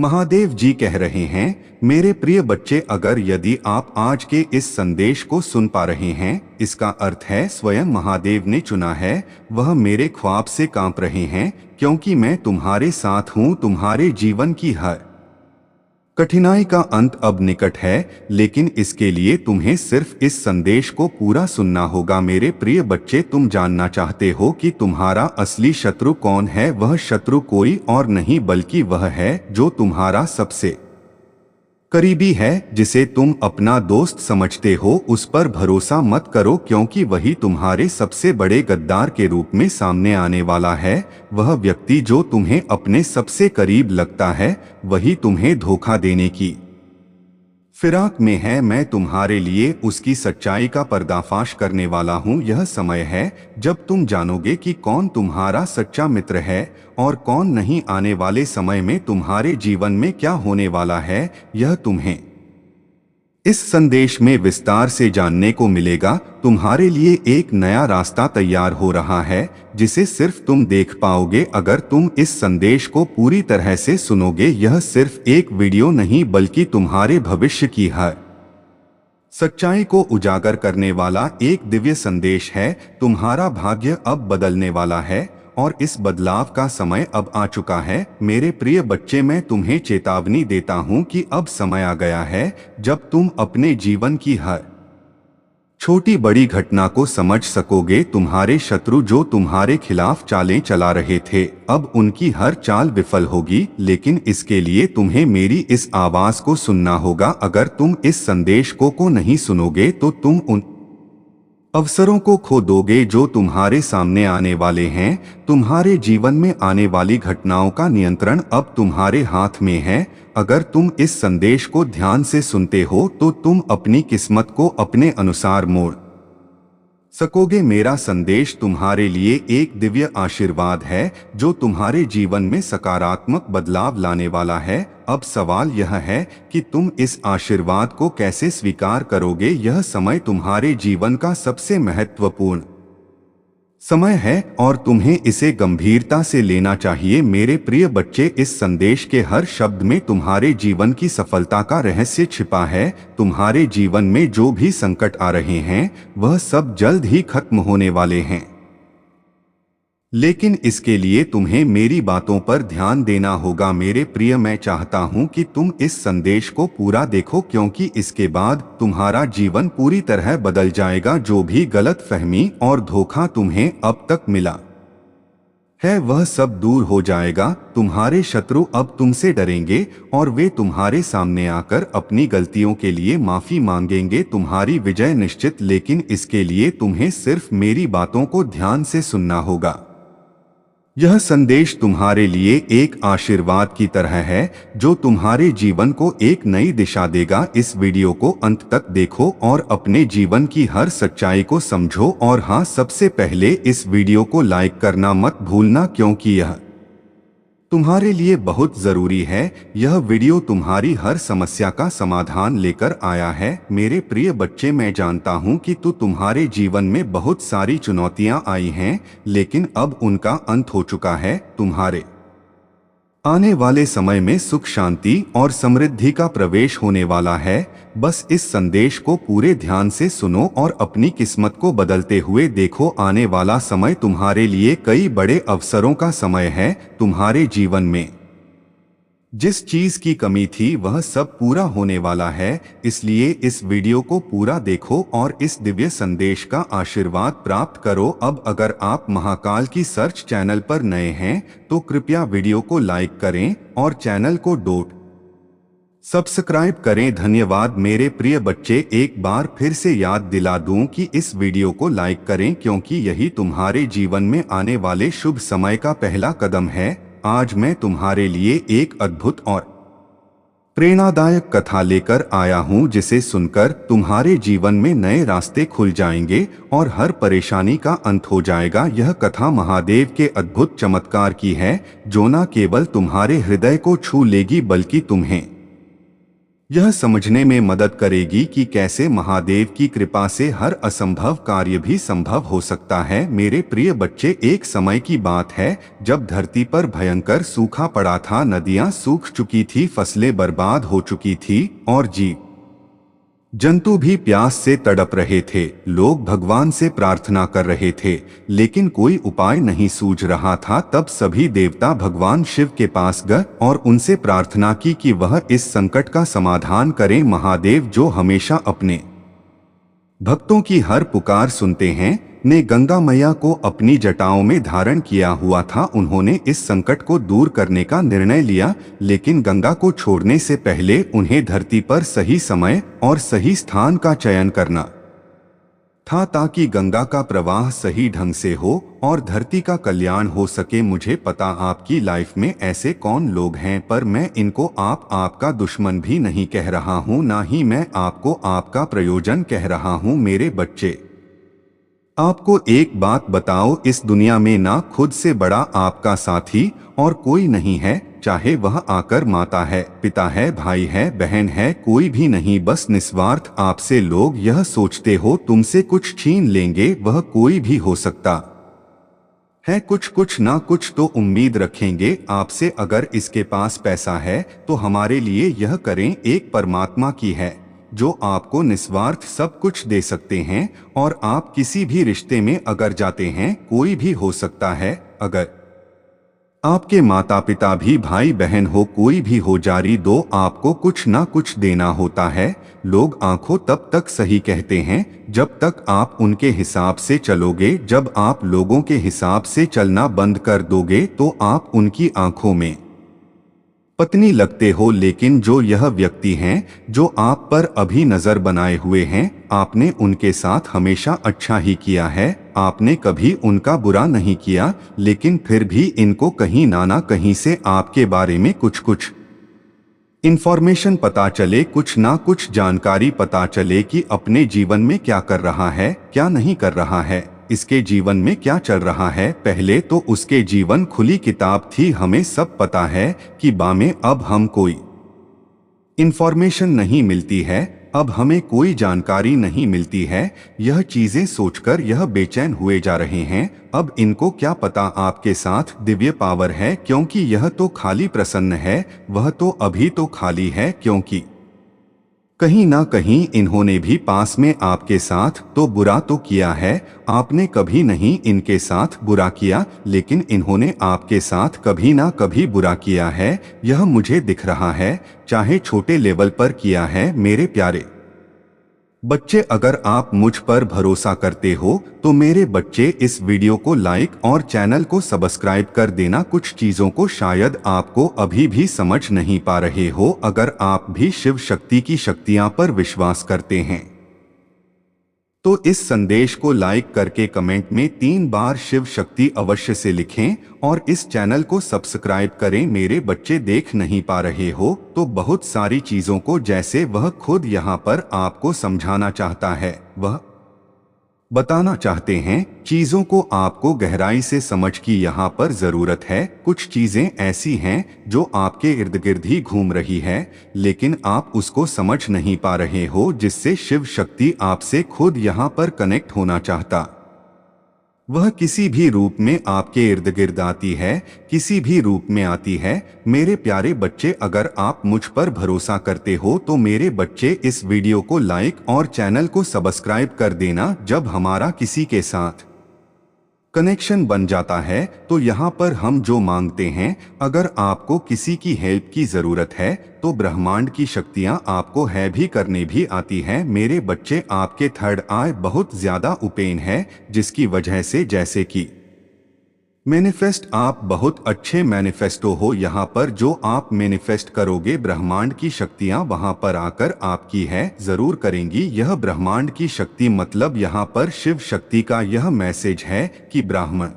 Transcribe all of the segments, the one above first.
महादेव जी कह रहे हैं, मेरे प्रिय बच्चे, अगर यदि आप आज के इस संदेश को सुन पा रहे हैं, इसका अर्थ है स्वयं महादेव ने चुना है। वह मेरे ख्वाब से कांप रहे हैं, क्योंकि मैं तुम्हारे साथ हूँ। तुम्हारे जीवन की हर कठिनाई का अंत अब निकट है, लेकिन इसके लिए तुम्हें सिर्फ इस संदेश को पूरा सुनना होगा। मेरे प्रिय बच्चे, तुम जानना चाहते हो कि तुम्हारा असली शत्रु कौन है। वह शत्रु कोई और नहीं बल्कि वह है जो तुम्हारा सबसे करीबी है, जिसे तुम अपना दोस्त समझते हो। उस पर भरोसा मत करो, क्योंकि वही तुम्हारे सबसे बड़े गद्दार के रूप में सामने आने वाला है। वह व्यक्ति जो तुम्हें अपने सबसे करीब लगता है, वही तुम्हें धोखा देने की फिराक में है। मैं तुम्हारे लिए उसकी सच्चाई का पर्दाफाश करने वाला हूँ। यह समय है जब तुम जानोगे कि कौन तुम्हारा सच्चा मित्र है और कौन नहीं। आने वाले समय में तुम्हारे जीवन में क्या होने वाला है, यह तुम्हें इस संदेश में विस्तार से जानने को मिलेगा। तुम्हारे लिए एक नया रास्ता तैयार हो रहा है, जिसे सिर्फ तुम देख पाओगे अगर तुम इस संदेश को पूरी तरह से सुनोगे। यह सिर्फ एक वीडियो नहीं, बल्कि तुम्हारे भविष्य की हर सच्चाई को उजागर करने वाला एक दिव्य संदेश है। तुम्हारा भाग्य अब बदलने वाला है और इस बदलाव का समय अब आ चुका है। मेरे प्रिय बच्चे, मैं तुम्हें चेतावनी देता हूं कि अब समय आ गया है जब तुम अपने जीवन की हर छोटी बड़ी घटना को समझ सकोगे। तुम्हारे शत्रु जो तुम्हारे खिलाफ चालें चला रहे थे, अब उनकी हर चाल विफल होगी। लेकिन इसके लिए तुम्हें मेरी इस आवाज को सुनना होगा। अगर तुम इस संदेश को नहीं सुनोगे तो तुम उन अवसरों को खो दोगे जो तुम्हारे सामने आने वाले हैं। तुम्हारे जीवन में आने वाली घटनाओं का नियंत्रण अब तुम्हारे हाथ में है। अगर तुम इस संदेश को ध्यान से सुनते हो तो तुम अपनी किस्मत को अपने अनुसार मोड़ सकोगे। मेरा संदेश तुम्हारे लिए एक दिव्य आशीर्वाद है जो तुम्हारे जीवन में सकारात्मक बदलाव लाने वाला है। अब सवाल यह है कि तुम इस आशीर्वाद को कैसे स्वीकार करोगे। यह समय तुम्हारे जीवन का सबसे महत्वपूर्ण समय है और तुम्हें इसे गंभीरता से लेना चाहिए। मेरे प्रिय बच्चे, इस संदेश के हर शब्द में तुम्हारे जीवन की सफलता का रहस्य छिपा है। तुम्हारे जीवन में जो भी संकट आ रहे हैं, वह सब जल्द ही खत्म होने वाले हैं। लेकिन इसके लिए तुम्हें मेरी बातों पर ध्यान देना होगा। मेरे प्रिय, मैं चाहता हूं कि तुम इस संदेश को पूरा देखो, क्योंकि इसके बाद तुम्हारा जीवन पूरी तरह बदल जाएगा। जो भी गलतफहमी और धोखा तुम्हें अब तक मिला है, वह सब दूर हो जाएगा। तुम्हारे शत्रु अब तुमसे डरेंगे और वे तुम्हारे सामने आकर अपनी गलतियों के लिए माफी मांगेंगे। तुम्हारी विजय निश्चित, लेकिन इसके लिए तुम्हें सिर्फ मेरी बातों को ध्यान से सुनना होगा। यह संदेश तुम्हारे लिए एक आशीर्वाद की तरह है जो तुम्हारे जीवन को एक नई दिशा देगा। इस वीडियो को अंत तक देखो और अपने जीवन की हर सच्चाई को समझो। और हाँ, सबसे पहले इस वीडियो को लाइक करना मत भूलना, क्योंकि यह तुम्हारे लिए बहुत जरूरी है। यह वीडियो तुम्हारी हर समस्या का समाधान लेकर आया है। मेरे प्रिय बच्चे, मैं जानता हूं कि तुम्हारे जीवन में बहुत सारी चुनौतियां आई हैं, लेकिन अब उनका अंत हो चुका है। तुम्हारे आने वाले समय में सुख, शांति और समृद्धि का प्रवेश होने वाला है। बस इस संदेश को पूरे ध्यान से सुनो और अपनी किस्मत को बदलते हुए देखो। आने वाला समय तुम्हारे लिए कई बड़े अवसरों का समय है। तुम्हारे जीवन में जिस चीज की कमी थी, वह सब पूरा होने वाला है। इसलिए इस वीडियो को पूरा देखो और इस दिव्य संदेश का आशीर्वाद प्राप्त करो। अब अगर आप महाकाल की सर्च चैनल पर नए हैं तो कृपया वीडियो को लाइक करें और चैनल को सब्सक्राइब करें। धन्यवाद। मेरे प्रिय बच्चे, एक बार फिर से याद दिला दूं कि इस वीडियो को लाइक करें, क्योंकि यही तुम्हारे जीवन में आने वाले शुभ समय का पहला कदम है। आज मैं तुम्हारे लिए एक अद्भुत और प्रेरणादायक कथा लेकर आया हूं, जिसे सुनकर तुम्हारे जीवन में नए रास्ते खुल जाएंगे और हर परेशानी का अंत हो जाएगा। यह कथा महादेव के अद्भुत चमत्कार की है, जो न केवल तुम्हारे हृदय को छू लेगी बल्कि तुम्हें यह समझने में मदद करेगी कि कैसे महादेव की कृपा से हर असंभव कार्य भी संभव हो सकता है। मेरे प्रिय बच्चे, एक समय की बात है जब धरती पर भयंकर सूखा पड़ा था, नदियां सूख चुकी थी, फसलें बर्बाद हो चुकी थी और जीव जंतु भी प्यास से तड़प रहे थे। लोग भगवान से प्रार्थना कर रहे थे, लेकिन कोई उपाय नहीं सूझ रहा था। तब सभी देवता भगवान शिव के पास गए और उनसे प्रार्थना की कि वह इस संकट का समाधान करें। महादेव, जो हमेशा अपने भक्तों की हर पुकार सुनते हैं, ने गंगा मैया को अपनी जटाओं में धारण किया हुआ था। उन्होंने इस संकट को दूर करने का निर्णय लिया, लेकिन गंगा को छोड़ने से पहले उन्हें धरती पर सही समय और सही स्थान का चयन करना था, ताकि गंगा का प्रवाह सही ढंग से हो और धरती का कल्याण हो सके। मुझे पता आपकी लाइफ में ऐसे कौन लोग हैं, पर मैं इनको आपका दुश्मन भी नहीं कह रहा हूँ, ना ही मैं आपको आपका प्रयोजन कह रहा हूँ। मेरे बच्चे, आपको एक बात बताओ, इस दुनिया में ना खुद से बड़ा आपका साथी और कोई नहीं है, चाहे वह आकर माता है, पिता है, भाई है, बहन है, कोई भी नहीं। बस निस्वार्थ आपसे लोग यह सोचते हो तुमसे कुछ छीन लेंगे, वह कोई भी हो सकता है। कुछ ना कुछ तो उम्मीद रखेंगे आपसे। अगर इसके पास पैसा है तो हमारे लिए यह करें। एक परमात्मा की है जो आपको निस्वार्थ सब कुछ दे सकते हैं, और आप किसी भी रिश्ते में अगर जाते हैं, कोई भी हो सकता है, अगर आपके माता पिता भी, भाई बहन हो, कोई भी हो, जारी दो, आपको कुछ ना कुछ देना होता है। लोग आंखों तब तक सही कहते हैं जब तक आप उनके हिसाब से चलोगे। जब आप लोगों के हिसाब से चलना बंद कर दोगे तो आप उनकी आंखों में पत्नी लगते हो। लेकिन जो यह व्यक्ति हैं जो आप पर अभी नजर बनाए हुए हैं, आपने उनके साथ हमेशा अच्छा ही किया है, आपने कभी उनका बुरा नहीं किया, लेकिन फिर भी इनको कहीं ना कहीं से आपके बारे में कुछ इंफॉर्मेशन पता चले, कुछ ना कुछ जानकारी पता चले कि अपने जीवन में क्या कर रहा है, क्या नहीं कर रहा है, इसके जीवन में क्या चल रहा है। पहले तो उसके जीवन खुली किताब थी, हमें सब पता है कि बामें अब हम कोई इंफॉर्मेशन नहीं मिलती है, अब हमें कोई जानकारी नहीं मिलती है। यह चीजें सोचकर यह बेचैन हुए जा रहे हैं। अब इनको क्या पता आपके साथ दिव्य पावर है, क्योंकि यह तो खाली प्रसन्न है, वह तो अभी तो खाली है, क्योंकि कहीं ना कहीं इन्होंने भी पास में आपके साथ तो बुरा तो किया है। आपने कभी नहीं इनके साथ बुरा किया, लेकिन इन्होंने आपके साथ कभी ना कभी बुरा किया है। यह मुझे दिख रहा है, चाहे छोटे लेवल पर किया है। मेरे प्यारे बच्चे, अगर आप मुझ पर भरोसा करते हो तो मेरे बच्चे इस वीडियो को लाइक और चैनल को सब्सक्राइब कर देना। कुछ चीजों को शायद आपको अभी भी समझ नहीं पा रहे हो। अगर आप भी शिव शक्ति की शक्तियां पर विश्वास करते हैं तो इस संदेश को लाइक करके कमेंट में 3 बार शिव शक्ति अवश्य से लिखें और इस चैनल को सब्सक्राइब करें। मेरे बच्चे, देख नहीं पा रहे हो तो बहुत सारी चीजों को जैसे वह खुद यहाँ पर आपको समझाना चाहता है, वह बताना चाहते हैं, चीजों को आपको गहराई से समझ की यहाँ पर जरूरत है। कुछ चीजें ऐसी हैं जो आपके इर्द गिर्द ही घूम रही है, लेकिन आप उसको समझ नहीं पा रहे हो, जिससे शिव शक्ति आपसे खुद यहाँ पर कनेक्ट होना चाहता। वह किसी भी रूप में आपके इर्द गिर्द आती है, किसी भी रूप में आती है। मेरे प्यारे बच्चे, अगर आप मुझ पर भरोसा करते हो तो मेरे बच्चे इस वीडियो को लाइक और चैनल को सब्सक्राइब कर देना। जब हमारा किसी के साथ कनेक्शन बन जाता है तो यहाँ पर हम जो मांगते हैं, अगर आपको किसी की हेल्प की जरूरत है तो ब्रह्मांड की शक्तियाँ आपको है भी करने भी आती है। मेरे बच्चे, आपके थर्ड आई बहुत ज्यादा ओपन है, जिसकी वजह से जैसे कि मैनिफेस्ट, आप बहुत अच्छे मैनिफेस्टो हो। यहाँ पर जो आप मैनिफेस्ट करोगे, ब्रह्मांड की शक्तियाँ वहाँ पर आकर आपकी है जरूर करेंगी। यह ब्रह्मांड की शक्ति मतलब यहाँ पर शिव शक्ति का यह मैसेज है कि ब्राह्मण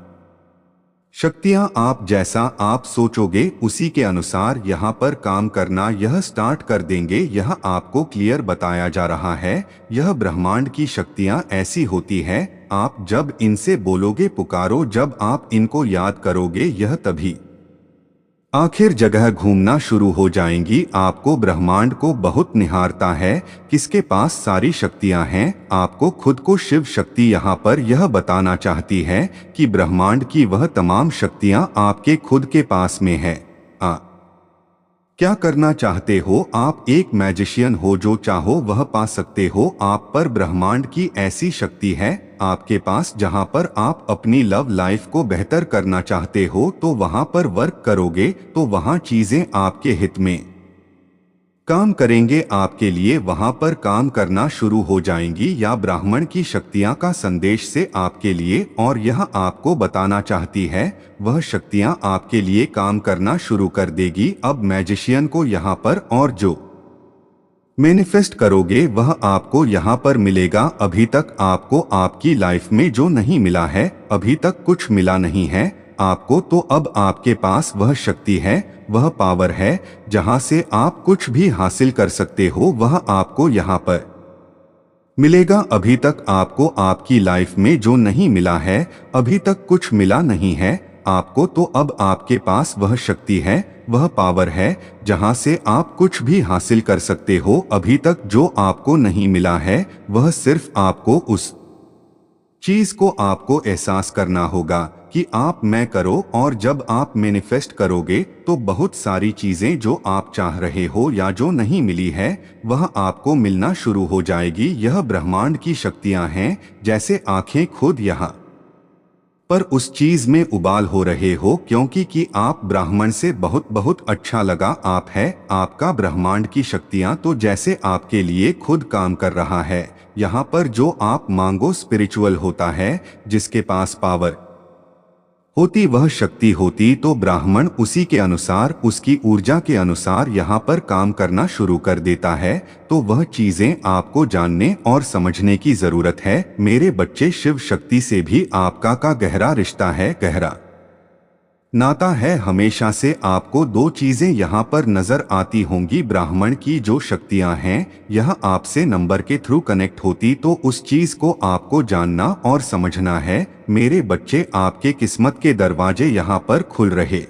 शक्तियाँ आप जैसा आप सोचोगे उसी के अनुसार यहाँ पर काम करना यह स्टार्ट कर देंगे। यह आपको क्लियर बताया जा रहा है। यह ब्रह्मांड की शक्तियाँ ऐसी होती है, आप जब इनसे बोलोगे, पुकारो, जब आप इनको याद करोगे, यह तभी आखिर जगह घूमना शुरू हो जाएंगी। आपको ब्रह्मांड को बहुत निहारता है, किसके पास सारी शक्तियां हैं। आपको खुद को शिव शक्ति यहाँ पर यह बताना चाहती है कि ब्रह्मांड की वह तमाम शक्तियां आपके खुद के पास में है। क्या करना चाहते हो आप? एक मैजिशियन हो, जो चाहो वह पा सकते हो। आप पर ब्रह्मांड की ऐसी शक्ति है आपके पास, जहां पर आप अपनी लव लाइफ को बेहतर करना चाहते हो तो वहां पर वर्क करोगे तो वहां चीजें आपके हित में काम करेंगे, आपके लिए वहां पर काम करना शुरू हो जाएंगी। या ब्राह्मण की शक्तियां का संदेश से आपके लिए, और यह आपको बताना चाहती है वह शक्तियां आपके लिए काम करना शुरू कर देगी। अब मैजिशियन को यहाँ पर, और जो मैनिफेस्ट करोगे वह आपको यहाँ पर मिलेगा। अभी तक आपको आपकी लाइफ में जो नहीं मिला है, अभी तक कुछ मिला नहीं है आपको, तो अब आपके पास वह शक्ति है, वह पावर है जहां से आप कुछ भी हासिल कर सकते हो, वह आपको यहाँ पर मिलेगा। अभी तक आपको आपकी लाइफ में जो नहीं मिला है, अभी तक कुछ मिला नहीं है आपको, तो अब आपके पास वह शक्ति है, वह पावर है जहां से आप कुछ भी हासिल कर सकते हो। अभी तक जो आपको नहीं मिला है, वह सिर्फ आपको उस चीज को आपको एहसास करना होगा कि आप मैं करो, और जब आप मैनिफेस्ट करोगे तो बहुत सारी चीजें जो आप चाह रहे हो या जो नहीं मिली है, वह आपको मिलना शुरू हो जाएगी। यह ब्रह्मांड की शक्तियां हैं, जैसे आंखें खुद यहाँ पर उस चीज में उबाल हो रहे हो, क्योंकि कि आप ब्राह्मण से बहुत बहुत अच्छा लगा। आप है आपका ब्रह्मांड की शक्तियां तो जैसे आपके लिए खुद काम कर रहा है। यहाँ पर जो आप मांगो स्पिरिचुअल होता है, जिसके पास पावर होती वह शक्ति होती, तो ब्राह्मण उसी के अनुसार, उसकी ऊर्जा के अनुसार यहाँ पर काम करना शुरू कर देता है। तो वह चीजें आपको जानने और समझने की जरूरत है। मेरे बच्चे, शिव शक्ति से भी आपका का गहरा रिश्ता है, गहरा नाता है। हमेशा से आपको दो चीजें यहाँ पर नजर आती होंगी। ब्राह्मण की जो शक्तियाँ हैं, यह आपसे नंबर के थ्रू कनेक्ट होती, तो उस चीज को आपको जानना और समझना है। मेरे बच्चे, आपके किस्मत के दरवाजे यहाँ पर खुल रहे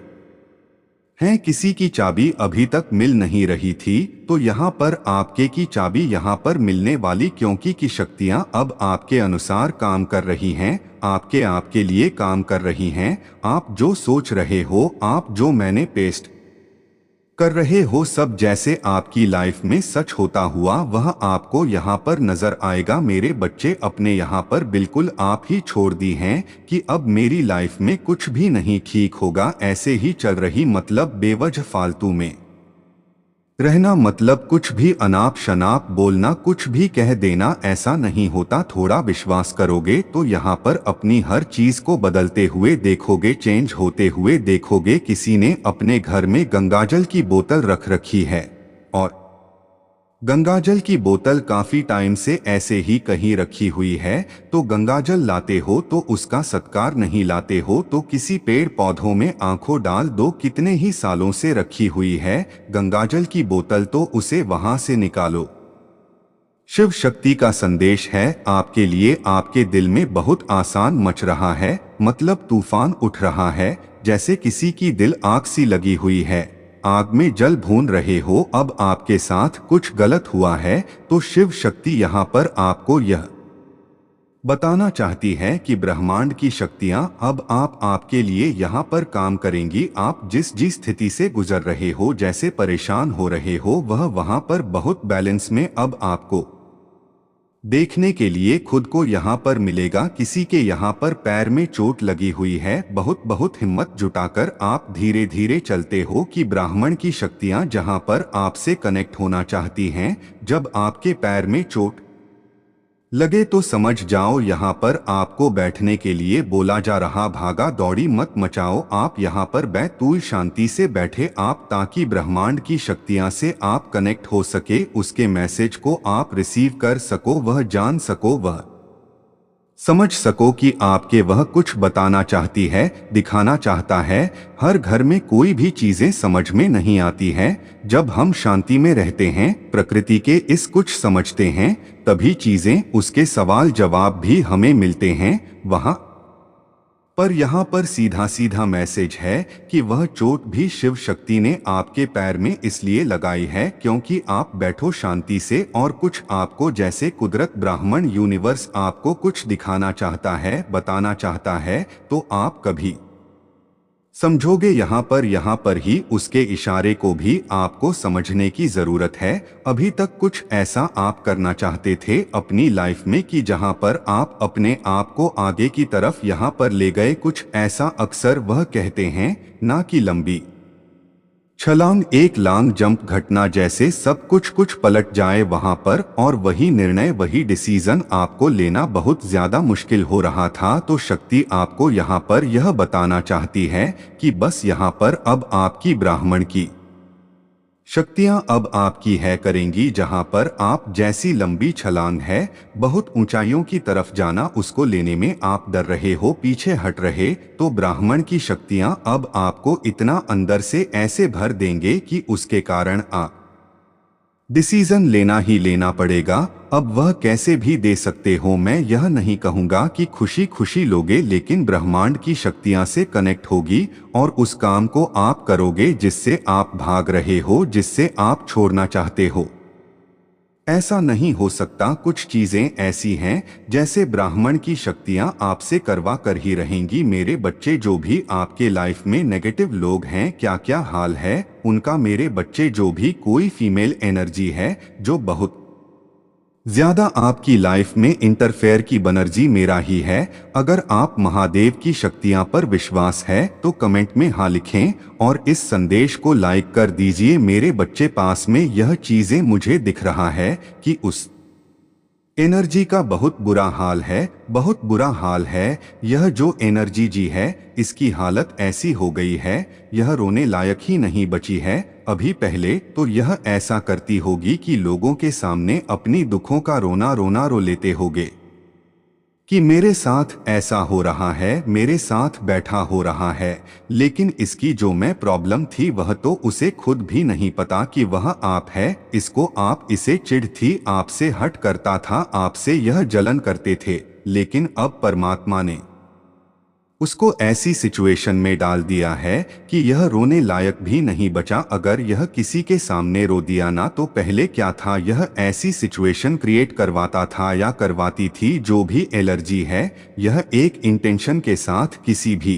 हैं। किसी की चाबी अभी तक मिल नहीं रही थी, तो यहाँ पर आपके की चाबी यहाँ पर मिलने वाली, क्योंकि की शक्तियाँ अब आपके अनुसार काम कर रही हैं, आपके लिए काम कर रही हैं। आप जो सोच रहे हो, आप जो मैंने पेस्ट कर रहे हो, सब जैसे आपकी लाइफ में सच होता हुआ वह आपको यहाँ पर नजर आएगा। मेरे बच्चे, अपने यहाँ पर बिल्कुल आप ही छोड़ दी हैं कि अब मेरी लाइफ में कुछ भी नहीं ठीक होगा, ऐसे ही चल रही, मतलब बेवजह फालतू में रहना, मतलब कुछ भी अनाप शनाप बोलना, कुछ भी कह देना, ऐसा नहीं होता। थोड़ा विश्वास करोगे तो यहाँ पर अपनी हर चीज को बदलते हुए देखोगे, चेंज होते हुए देखोगे। किसी ने अपने घर में गंगाजल की बोतल रख रखी है, और गंगाजल की बोतल काफी टाइम से ऐसे ही कहीं रखी हुई है, तो गंगाजल लाते हो तो उसका सत्कार नहीं लाते हो, तो किसी पेड़ पौधों में आंखों डाल दो, कितने ही सालों से रखी हुई है गंगाजल की बोतल, तो उसे वहां से निकालो। शिव शक्ति का संदेश है आपके लिए। आपके दिल में बहुत आसान मच रहा है, मतलब तूफान उठ रहा है, जैसे किसी की दिल आग सी लगी हुई है, आग में जल भून रहे हो। अब आपके साथ कुछ गलत हुआ है, तो शिव शक्ति यहाँ पर आपको यह बताना चाहती है कि ब्रह्मांड की शक्तियाँ अब आपके लिए यहाँ पर काम करेंगी। आप जिस स्थिति से गुजर रहे हो, जैसे परेशान हो रहे हो, वह वहाँ पर बहुत बैलेंस में अब आपको देखने के लिए खुद को यहाँ पर मिलेगा। किसी के यहाँ पर पैर में चोट लगी हुई है, बहुत बहुत हिम्मत जुटाकर आप धीरे धीरे चलते हो कि ब्राह्मण की शक्तियाँ जहाँ पर आपसे कनेक्ट होना चाहती हैं। जब आपके पैर में चोट लगे तो समझ जाओ यहाँ पर आपको बैठने के लिए बोला जा रहा, भागा दौड़ी मत मचाओ। आप यहाँ पर बैतूल शांति से बैठे आप, ताकि ब्रह्मांड की शक्तियाँ से आप कनेक्ट हो सके, उसके मैसेज को आप रिसीव कर सको, वह जान सको, वह समझ सको कि आपके वह कुछ बताना चाहती है, दिखाना चाहता है। हर घर में कोई भी चीजें समझ में नहीं आती हैं। जब हम शांति में रहते हैं, प्रकृति के इस कुछ समझते हैं, तभी चीजें, उसके सवाल जवाब भी हमें मिलते हैं। वहाँ पर यहाँ पर सीधा सीधा मैसेज है कि वह चोट भी शिव शक्ति ने आपके पैर में इसलिए लगाई है क्योंकि आप बैठो शांति से और कुछ आपको जैसे कुदरत ब्राह्मण यूनिवर्स आपको कुछ दिखाना चाहता है, बताना चाहता है, तो आप कभी समझोगे। यहाँ पर ही उसके इशारे को भी आपको समझने की जरूरत है। अभी तक कुछ ऐसा आप करना चाहते थे अपनी लाइफ में कि जहाँ पर आप अपने आप को आगे की तरफ यहाँ पर ले गए, कुछ ऐसा अक्सर वह कहते हैं ना कि लंबी छलांग, एक लॉन्ग जंप घटना जैसे सब कुछ पलट जाए वहां पर, और वही निर्णय वही डिसीजन आपको लेना बहुत ज्यादा मुश्किल हो रहा था। तो शक्ति आपको यहाँ पर यह बताना चाहती है कि बस यहाँ पर अब आपकी ब्राह्मण की शक्तियां अब आपकी है करेंगी। जहां पर आप जैसी लंबी छलांग है, बहुत ऊंचाइयों की तरफ जाना, उसको लेने में आप डर रहे हो, पीछे हट रहे, तो ब्राह्मण की शक्तियां अब आपको इतना अंदर से ऐसे भर देंगे कि उसके कारण आप डिसीजन लेना ही लेना पड़ेगा। अब वह कैसे भी दे सकते हो, मैं यह नहीं कहूंगा कि खुशी खुशी लोगे, लेकिन ब्रह्मांड की शक्तियां से कनेक्ट होगी और उस काम को आप करोगे जिससे आप भाग रहे हो, जिससे आप छोड़ना चाहते हो। ऐसा नहीं हो सकता। कुछ चीजें ऐसी हैं जैसे ब्राह्मण की शक्तियां आपसे करवा कर ही रहेंगी। मेरे बच्चे, जो भी आपके लाइफ में नेगेटिव लोग हैं, क्या क्या हाल है उनका। मेरे बच्चे, जो भी कोई फीमेल एनर्जी है जो बहुत ज्यादा आपकी लाइफ में इंटरफेयर की बनर्जी मेरा ही है। अगर आप महादेव की शक्तियां पर विश्वास है तो कमेंट में हाँ लिखें और इस संदेश को लाइक कर दीजिए। मेरे बच्चे, पास में यह चीजें मुझे दिख रहा है कि उस एनर्जी का बहुत बुरा हाल है, बहुत बुरा हाल है। यह जो एनर्जी जी है, इसकी हालत ऐसी हो गई है, यह रोने लायक ही नहीं बची है। अभी पहले तो यह ऐसा करती होगी कि लोगों के सामने अपनी दुखों का रोना रोना रो लेते होगे कि मेरे साथ ऐसा हो रहा है, मेरे साथ बैठा हो रहा है। लेकिन इसकी जो मैं प्रॉब्लम थी वह तो उसे खुद भी नहीं पता कि वह आप है। इसको आप, इसे चिढ़ थी, आपसे हट करता था, आपसे यह जलन करते थे। लेकिन अब परमात्मा ने उसको ऐसी सिचुएशन में डाल दिया है कि यह रोने लायक भी नहीं बचा। अगर यह किसी के सामने रो दिया ना, तो पहले क्या था, यह ऐसी सिचुएशन क्रिएट करवाता था या करवाती थी। जो भी एलर्जी है, यह एक इंटेंशन के साथ किसी भी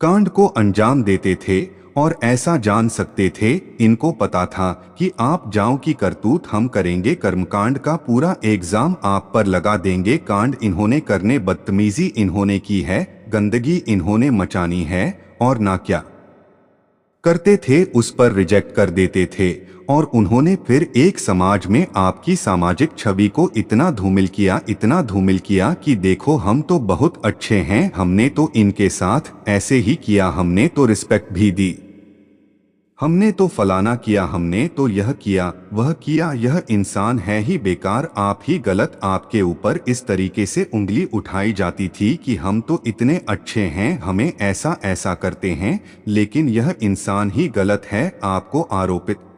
कांड को अंजाम देते थे और ऐसा जान सकते थे, इनको पता था कि आप जाओ की करतूत हम करेंगे, कर्मकांड का पूरा एग्जाम आप पर लगा देंगे। कांड इन्होंने करने, बदतमीजी इन्होंने की है, गंदगी इन्होंने मचानी है, और ना क्या करते थे उस पर रिजेक्ट कर देते थे। और उन्होंने फिर एक समाज में आपकी सामाजिक छवि को इतना धूमिल किया, इतना धूमिल किया कि देखो हम तो बहुत अच्छे हैं, हमने तो इनके साथ ऐसे ही किया, हमने तो रिस्पेक्ट भी दी, हमने तो फलाना किया, हमने तो यह किया, वह किया, यह इंसान है ही बेकार, आप ही गलत। आपके ऊपर इस तरीके से उंगली उठाई जाती थी कि हम तो इतने अच्छे हैं, हमें ऐसा ऐसा करते हैं, लेकिन यह इंसान ही गलत है। आपको आरोपित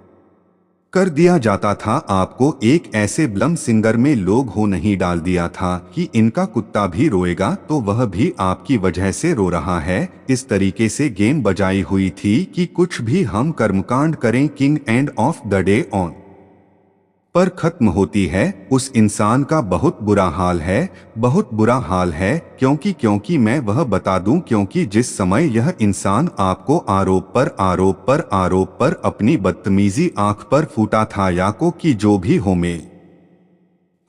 कर दिया जाता था। आपको एक ऐसे ब्लम सिंगर में लोग हो नहीं डाल दिया था कि इनका कुत्ता भी रोएगा तो वह भी आपकी वजह से रो रहा है। इस तरीके से गेम बजाई हुई थी कि कुछ भी हम कर्मकांड करें, king end of the day on पर खत्म होती है। उस इंसान का बहुत बुरा हाल है, बहुत बुरा हाल है। क्योंकि मैं वह बता दूं, क्योंकि जिस समय यह इंसान आपको आरोप पर आरोप पर आरोप पर अपनी बदतमीजी आंख पर फूटा था, या को कि जो भी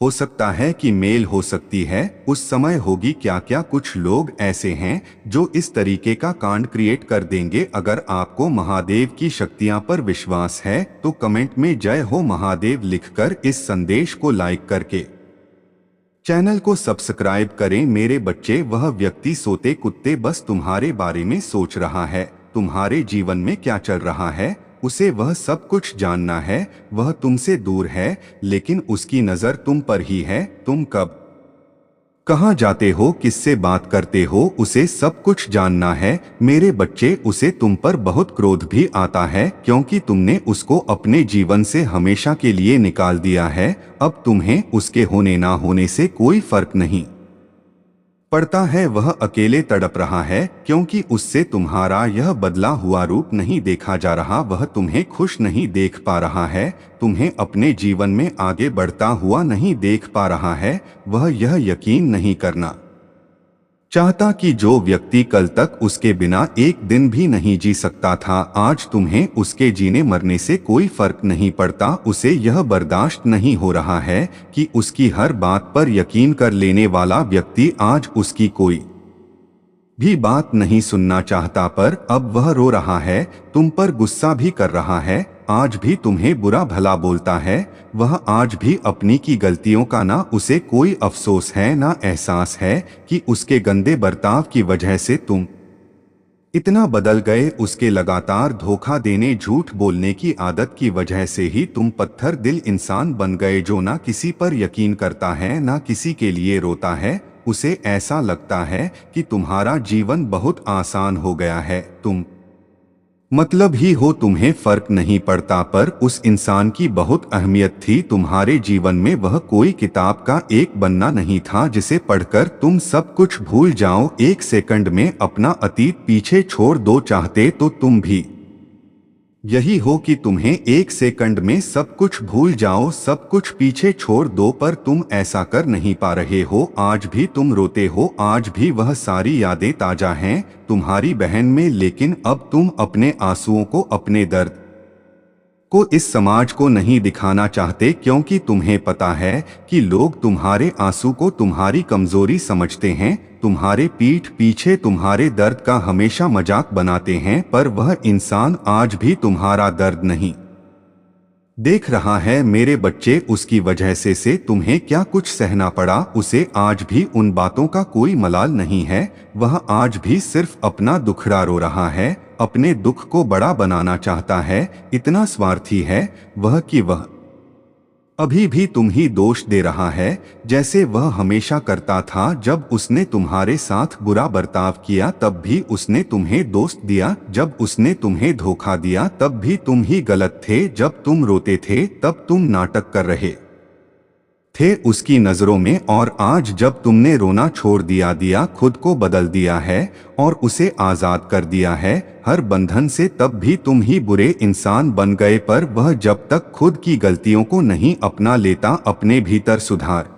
हो सकता है कि मेल हो सकती है, उस समय होगी क्या क्या। कुछ लोग ऐसे हैं जो इस तरीके का कांड क्रिएट कर देंगे। अगर आपको महादेव की शक्तियां पर विश्वास है तो कमेंट में जय हो महादेव लिखकर इस संदेश को लाइक करके चैनल को सब्सक्राइब करें। मेरे बच्चे, वह व्यक्ति सोते कुत्ते बस तुम्हारे बारे में सोच रहा है, तुम्हारे जीवन में क्या चल रहा है उसे वह सब कुछ जानना है। वह तुमसे दूर है, लेकिन उसकी नजर तुम पर ही है। तुम कब कहाँ जाते हो, किससे बात करते हो, उसे सब कुछ जानना है। मेरे बच्चे, उसे तुम पर बहुत क्रोध भी आता है, क्योंकि तुमने उसको अपने जीवन से हमेशा के लिए निकाल दिया है। अब तुम्हें उसके होने ना होने से कोई फर्क नहीं पड़ता है वह अकेले तड़प रहा है, क्योंकि उससे तुम्हारा यह बदला हुआ रूप नहीं देखा जा रहा। वह तुम्हें खुश नहीं देख पा रहा है, तुम्हें अपने जीवन में आगे बढ़ता हुआ नहीं देख पा रहा है। वह यह यकीन नहीं करना चाहता कि जो व्यक्ति कल तक उसके बिना एक दिन भी नहीं जी सकता था, आज तुम्हें उसके जीने मरने से कोई फर्क नहीं पड़ता। उसे यह बर्दाश्त नहीं हो रहा है कि उसकी हर बात पर यकीन कर लेने वाला व्यक्ति आज उसकी कोई भी बात नहीं सुनना चाहता, पर अब वह रो रहा है, तुम पर गुस्सा भी कर रहा है, आज भी तुम्हें बुरा भला बोलता है। वह आज भी अपनी की गलतियों का ना उसे कोई अफसोस है ना एहसास है कि उसके गंदे बर्ताव की वजह से तुम इतना बदल गए। उसके लगातार धोखा देने, झूठ बोलने की आदत की वजह से ही तुम पत्थर दिल इंसान बन गए, जो ना किसी पर यकीन करता है ना किसी के लिए रोता है। उसे ऐसा लगता है कि तुम्हारा जीवन बहुत आसान हो गया है, तुम मतलब ही हो, तुम्हें फर्क नहीं पड़ता। पर उस इंसान की बहुत अहमियत थी तुम्हारे जीवन में। वह कोई किताब का एक पन्ना नहीं था जिसे पढ़कर तुम सब कुछ भूल जाओ, एक सेकंड में अपना अतीत पीछे छोड़ दो। चाहते तो तुम भी यही हो कि तुम्हें एक सेकंड में सब कुछ भूल जाओ, सब कुछ पीछे छोड़ दो, पर तुम ऐसा कर नहीं पा रहे हो। आज भी तुम रोते हो, आज भी वह सारी यादें ताजा हैं तुम्हारी बहन में, लेकिन अब तुम अपने आंसुओं को, अपने दर्द को इस समाज को नहीं दिखाना चाहते, क्योंकि तुम्हें पता है कि लोग तुम्हारे आंसू को तुम्हारी कमजोरी समझते हैं, तुम्हारे पीठ पीछे तुम्हारे दर्द का हमेशा मजाक बनाते हैं। पर वह इंसान आज भी तुम्हारा दर्द नहीं देख रहा है मेरे बच्चे। उसकी वजह से तुम्हें क्या कुछ सहना पड़ा, उसे आज भी उन बातों का कोई मलाल नहीं है। वह आज भी सिर्फ अपना दुखड़ा रो रहा है, अपने दुख को बड़ा बनाना चाहता है। इतना स्वार्थी है वह कि वह अभी भी तुम ही दोष दे रहा है, जैसे वह हमेशा करता था। जब उसने तुम्हारे साथ बुरा बर्ताव किया तब भी उसने तुम्हें दोष दिया, जब उसने तुम्हें धोखा दिया तब भी तुम ही गलत थे, जब तुम रोते थे तब तुम नाटक कर रहे थे उसकी नजरों में। और आज जब तुमने रोना छोड़ दिया, खुद को बदल दिया है और उसे आजाद कर दिया है हर बंधन से, तब भी तुम ही बुरे इंसान बन गए। पर वह जब तक खुद की गलतियों को नहीं अपना लेता, अपने भीतर सुधार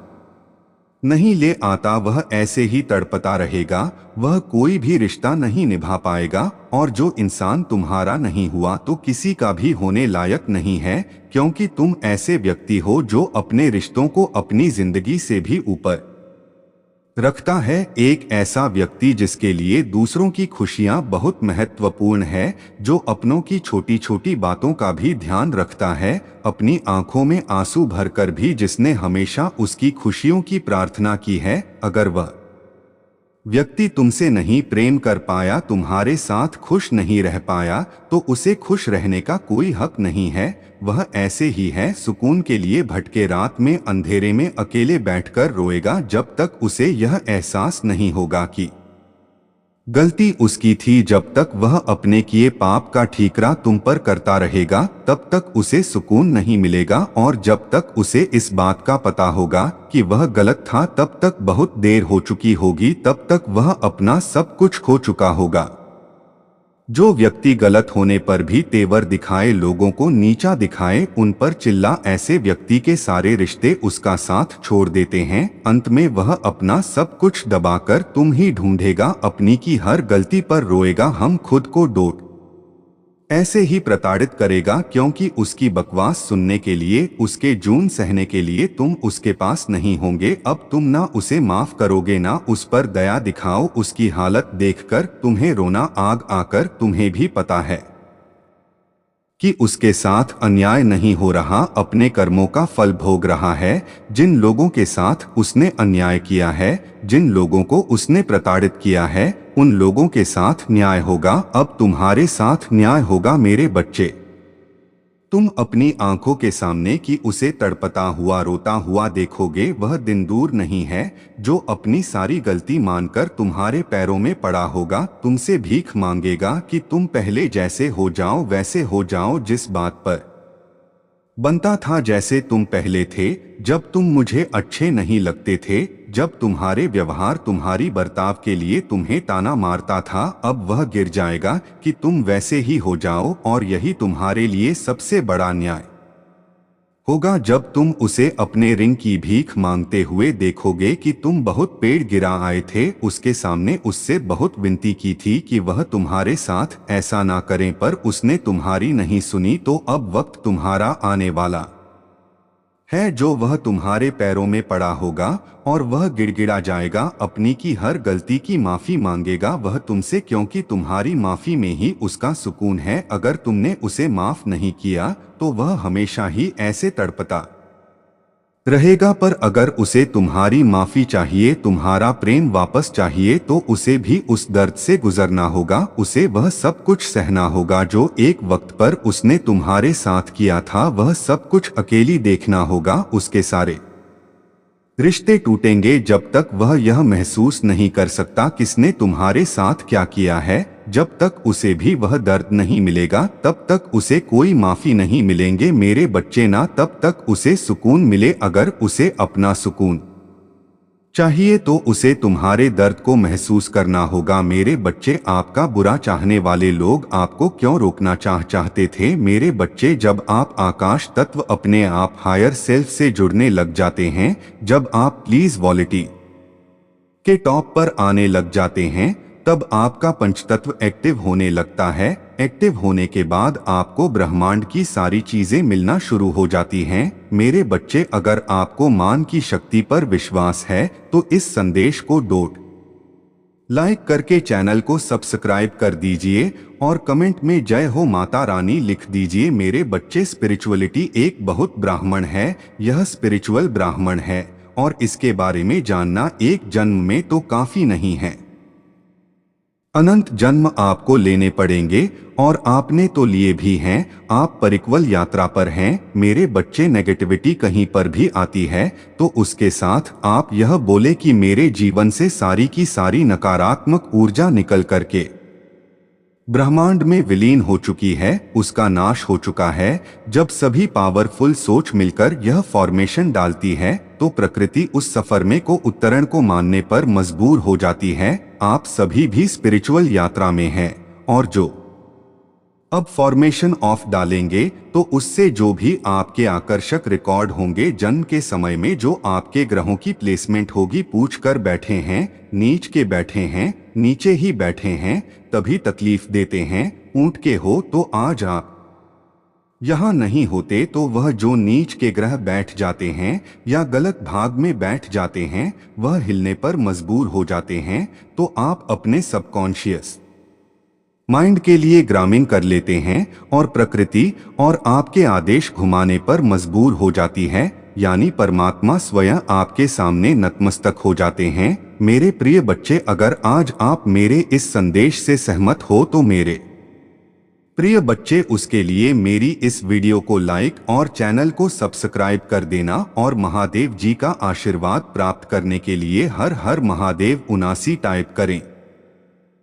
नहीं ले आता, वह ऐसे ही तड़पता रहेगा। वह कोई भी रिश्ता नहीं निभा पाएगा, और जो इंसान तुम्हारा नहीं हुआ तो किसी का भी होने लायक नहीं है, क्योंकि तुम ऐसे व्यक्ति हो जो अपने रिश्तों को अपनी जिंदगी से भी ऊपर रखता है। एक ऐसा व्यक्ति जिसके लिए दूसरों की खुशियां बहुत महत्वपूर्ण है, जो अपनों की छोटी छोटी बातों का भी ध्यान रखता है, अपनी आंखों में आंसू भरकर भी जिसने हमेशा उसकी खुशियों की प्रार्थना की है। अगर वह व्यक्ति तुमसे नहीं प्रेम कर पाया, तुम्हारे साथ खुश नहीं रह पाया, तो उसे खुश रहने का कोई हक नहीं है। वह ऐसे ही है, सुकून के लिए भटके रात में अंधेरे में अकेले बैठकर रोएगा, जब तक उसे यह एहसास नहीं होगा कि गलती उसकी थी। जब तक वह अपने किए पाप का ठीकरा तुम पर करता रहेगा, तब तक उसे सुकून नहीं मिलेगा। और जब तक उसे इस बात का पता होगा कि वह गलत था, तब तक बहुत देर हो चुकी होगी, तब तक वह अपना सब कुछ खो चुका होगा। जो व्यक्ति गलत होने पर भी तेवर दिखाए, लोगों को नीचा दिखाए, उन पर चिल्ला, ऐसे व्यक्ति के सारे रिश्ते उसका साथ छोड़ देते हैं। अंत में वह अपना सब कुछ दबाकर तुम ही ढूंढेगा, अपनी की हर गलती पर रोएगा, हम खुद को डोट ऐसे ही प्रताड़ित करेगा, क्योंकि उसकी बकवास सुनने के लिए, उसके जून सहने के लिए तुम उसके पास नहीं होंगे। अब तुम ना उसे माफ करोगे ना उस पर दया दिखाओ। उसकी हालत देखकर तुम्हें रोना आग आकर तुम्हें भी पता है कि उसके साथ अन्याय नहीं हो रहा, अपने कर्मों का फल भोग रहा है। जिन लोगों के साथ उसने अन्याय किया है, जिन लोगों को उसने प्रताड़ित किया है, उन लोगों के साथ न्याय होगा। अब तुम्हारे साथ न्याय होगा मेरे बच्चे। तुम अपनी आंखों के सामने कि उसे तड़पता हुआ रोता हुआ देखोगे। वह दिन दूर नहीं है जो अपनी सारी गलती मानकर तुम्हारे पैरों में पड़ा होगा, तुमसे भीख मांगेगा कि तुम पहले जैसे हो जाओ वैसे हो जाओ। जिस बात पर बनता था जैसे तुम पहले थे, जब तुम मुझे अच्छे नहीं लगते थे, जब तुम्हारे व्यवहार तुम्हारी बर्ताव के लिए तुम्हें ताना मारता था, अब वह गिर जाएगा कि तुम वैसे ही हो जाओ, और यही तुम्हारे लिए सबसे बड़ा न्याय होगा जब तुम उसे अपने रिंग की भीख मांगते हुए देखोगे कि तुम बहुत पेड़ गिरा आए थे, उसके सामने उससे बहुत विनती की थी कि वह तुम्हारे साथ ऐसा ना करें, पर उसने तुम्हारी नहीं सुनी। तो अब वक्त तुम्हारा आने वाला है जो वह तुम्हारे पैरों में पड़ा होगा और वह गिड़गिड़ा जाएगा, अपनी की हर गलती की माफी मांगेगा वह तुमसे, क्योंकि तुम्हारी माफी में ही उसका सुकून है। अगर तुमने उसे माफ नहीं किया तो वह हमेशा ही ऐसे तड़पता रहेगा, पर अगर उसे तुम्हारी माफी चाहिए, तुम्हारा प्रेम वापस चाहिए, तो उसे भी उस दर्द से गुजरना होगा, उसे वह सब कुछ सहना होगा जो एक वक्त पर उसने तुम्हारे साथ किया था। वह सब कुछ अकेली देखना होगा, उसके सारे रिश्ते टूटेंगे जब तक वह यह महसूस नहीं कर सकता किसने तुम्हारे साथ क्या किया है। जब तक उसे भी वह दर्द नहीं मिलेगा तब तक उसे कोई माफी नहीं मिलेंगे मेरे बच्चे, ना तब तक उसे सुकून मिले। अगर उसे अपना सुकून चाहिए तो उसे तुम्हारे दर्द को महसूस करना होगा मेरे बच्चे। आपका बुरा चाहने वाले लोग आपको क्यों रोकना चाहते थे मेरे बच्चे? जब आप आकाश तत्व अपने आप हायर सेल्फ से जुड़ने लग जाते हैं, जब आप प्लीज वॉलिटी के टॉप पर आने लग जाते हैं, तब आपका पंचतत्व एक्टिव होने लगता है। एक्टिव होने के बाद आपको ब्रह्मांड की सारी चीजें मिलना शुरू हो जाती हैं मेरे बच्चे। अगर आपको मान की शक्ति पर विश्वास है तो इस संदेश को लाइक करके चैनल को सब्सक्राइब कर दीजिए और कमेंट में जय हो माता रानी लिख दीजिए मेरे बच्चे। स्पिरिचुअलिटी एक बहुत ब्राह्मण है, यह स्पिरिचुअल ब्राह्मण है और इसके बारे में जानना एक जन्म में तो काफी नहीं है, अनंत जन्म आपको लेने पड़ेंगे और आपने तो लिए भी हैं। आप परिक्वल यात्रा पर हैं मेरे बच्चे। नेगेटिविटी कहीं पर भी आती है तो उसके साथ आप यह बोले कि मेरे जीवन से सारी की सारी नकारात्मक ऊर्जा निकल करके ब्रह्मांड में विलीन हो चुकी है, उसका नाश हो चुका है। जब सभी पावरफुल सोच मिलकर यह फॉर्मेशन डालती है तो प्रकृति उस सफर में को उत्तरण को मानने पर मजबूर हो जाती है। आप सभी भी स्पिरिचुअल यात्रा में हैं और जो अब फॉर्मेशन ऑफ डालेंगे तो उससे जो भी आपके आकर्षक रिकॉर्ड होंगे जन्म के समय में, जो आपके ग्रहों की प्लेसमेंट होगी, पूछ कर बैठे हैं, नीच के बैठे हैं, नीचे ही बैठे हैं, तभी तकलीफ देते हैं। ऊंट के हो तो आज आप यहाँ नहीं होते तो वह जो नीच के ग्रह बैठ जाते हैं या गलत भाग में बैठ जाते हैं, वह हिलने पर मजबूर हो जाते हैं। तो आप अपने सबकॉन्शियस माइंड के लिए ग्रामिंग कर लेते हैं और प्रकृति और आपके आदेश घुमाने पर मजबूर हो जाती है, यानी परमात्मा स्वयं आपके सामने नतमस्तक हो जाते हैं मेरे प्रिय बच्चे। अगर आज आप मेरे इस संदेश से सहमत हो तो मेरे प्रिय बच्चे उसके लिए मेरी इस वीडियो को लाइक और चैनल को सब्सक्राइब कर देना और महादेव जी का आशीर्वाद प्राप्त करने के लिए हर हर महादेव 79 टाइप करें।